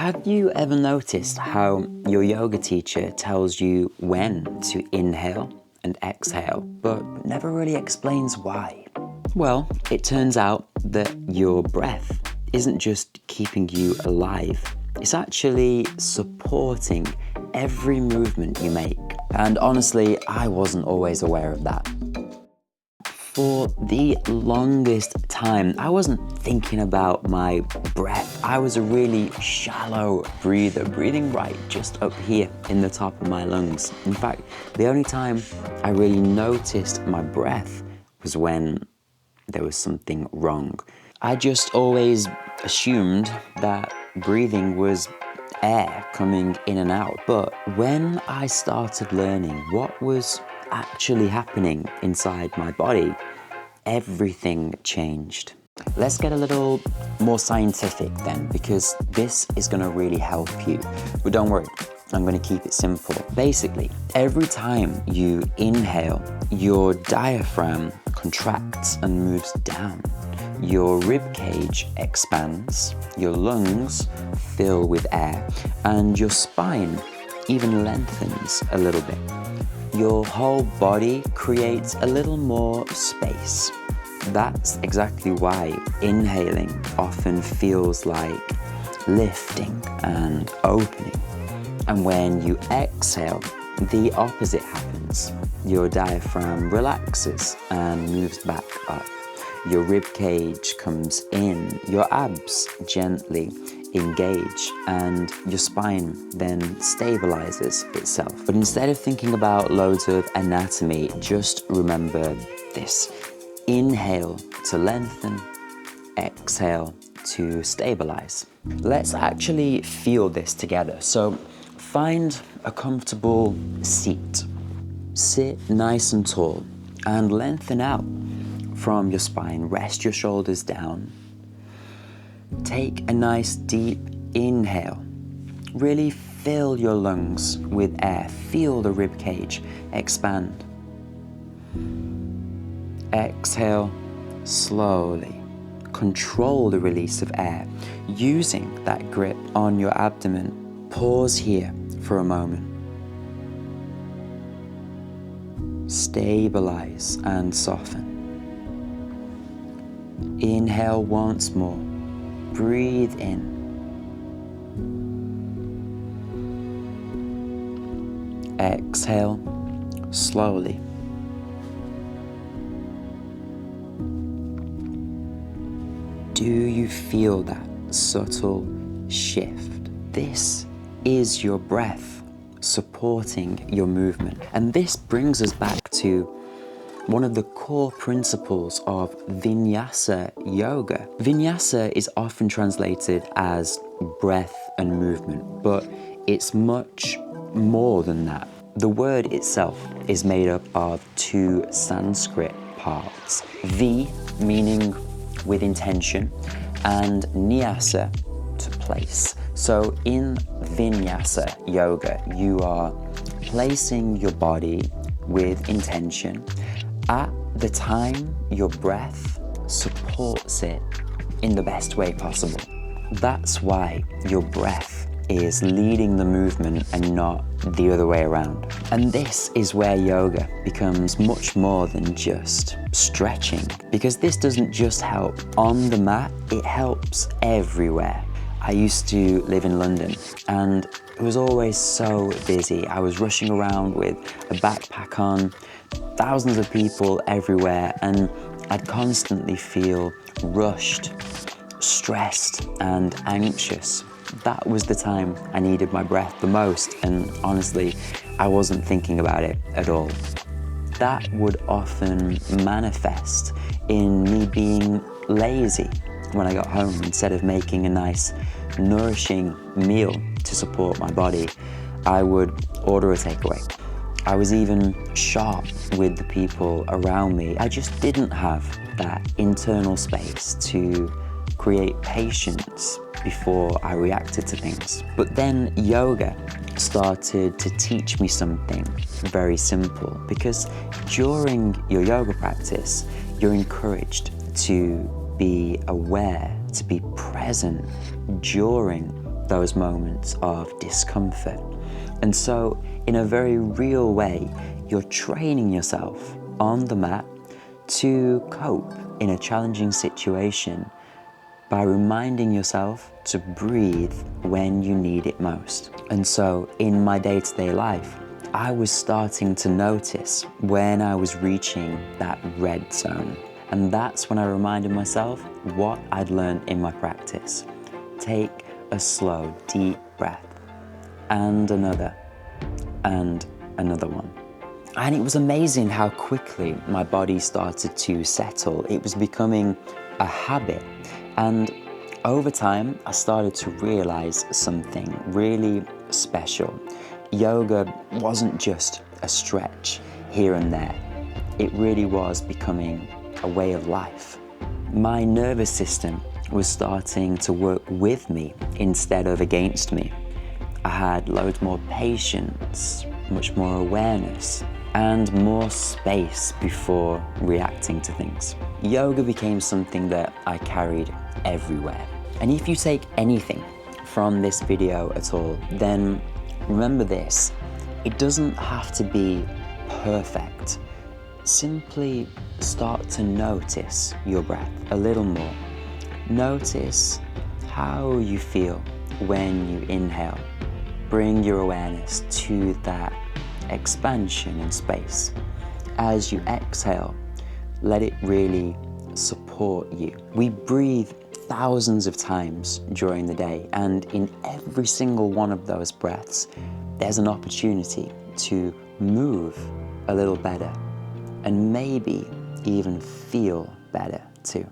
Have you ever noticed how your yoga teacher tells you when to inhale and exhale, but never really explains why? Well, it turns out that your breath isn't just keeping you alive, it's actually supporting every movement you make. And honestly, I wasn't always aware of that. For the longest time, I wasn't thinking about my breath. I was a really shallow breather, breathing right just up here in the top of my lungs. In fact, the only time I really noticed my breath was when there was something wrong. I just always assumed that breathing was air coming in and out. But when I started learning what was actually happening inside my body, everything changed. Let's get a little more scientific then, because this is going to really help you. But don't worry, I'm going to keep it simple. Basically, every time you inhale, your diaphragm contracts and moves down. Your rib cage expands, your lungs fill with air, and your spine even lengthens a little bit. Your whole body creates a little more space. That's exactly why inhaling often feels like lifting and opening. And when you exhale, the opposite happens. Your diaphragm relaxes and moves back up. Your rib cage comes in, your abs gently engage, and your spine then stabilizes itself. But instead of thinking about loads of anatomy, just remember this. Inhale to lengthen, exhale to stabilize. Let's actually feel this together. So find a comfortable seat. Sit nice and tall and lengthen out from your spine. Rest your shoulders down. Take a nice deep inhale. Really fill your lungs with air. Feel the rib cage expand. Exhale slowly. Control the release of air using that grip on your abdomen. Pause here for a moment. Stabilize and soften. Inhale once more. Breathe in. Exhale slowly. Do you feel that subtle shift? This is your breath supporting your movement. And this brings us back to one of the core principles of Vinyasa yoga. Vinyasa is often translated as breath and movement, but it's much more than that. The word itself is made up of two Sanskrit parts. Vi, meaning with intention, and Nyasa, to place. So in Vinyasa yoga, you are placing your body with intention at the time your breath supports it in the best way possible. That's why your breath is leading the movement and not the other way around. And this is where yoga becomes much more than just stretching, because this doesn't just help on the mat, it helps everywhere. I used to live in London and it was always so busy. I was rushing around with a backpack on, thousands of people everywhere, and I'd constantly feel rushed, stressed, and anxious. That was the time I needed my breath the most, and honestly, I wasn't thinking about it at all. That would often manifest in me being lazy when I got home. Instead of making a nice, nourishing meal to support my body, I would order a takeaway. I was even sharp with the people around me. I just didn't have that internal space to create patience before I reacted to things. But then yoga started to teach me something very simple, because during your yoga practice, you're encouraged to be aware, to be present during those moments of discomfort. And so, in a very real way, you're training yourself on the mat to cope in a challenging situation by reminding yourself to breathe when you need it most. And so, in my day-to-day life, I was starting to notice when I was reaching that red zone. And that's when I reminded myself what I'd learned in my practice. Take a slow, deep breath, and another one. And it was amazing how quickly my body started to settle. It was becoming a habit. And over time, I started to realize something really special. Yoga wasn't just a stretch here and there. It really was becoming a way of life. My nervous system was starting to work with me instead of against me. I had loads more patience, much more awareness, and more space before reacting to things. Yoga became something that I carried everywhere. And if you take anything from this video at all, then remember this: it doesn't have to be perfect. Simply start to notice your breath a little more. Notice how you feel when you inhale. Bring your awareness to that expansion in space. As you exhale, let it really support you. We breathe thousands of times during the day, and in every single one of those breaths, there's an opportunity to move a little better and maybe even feel better too.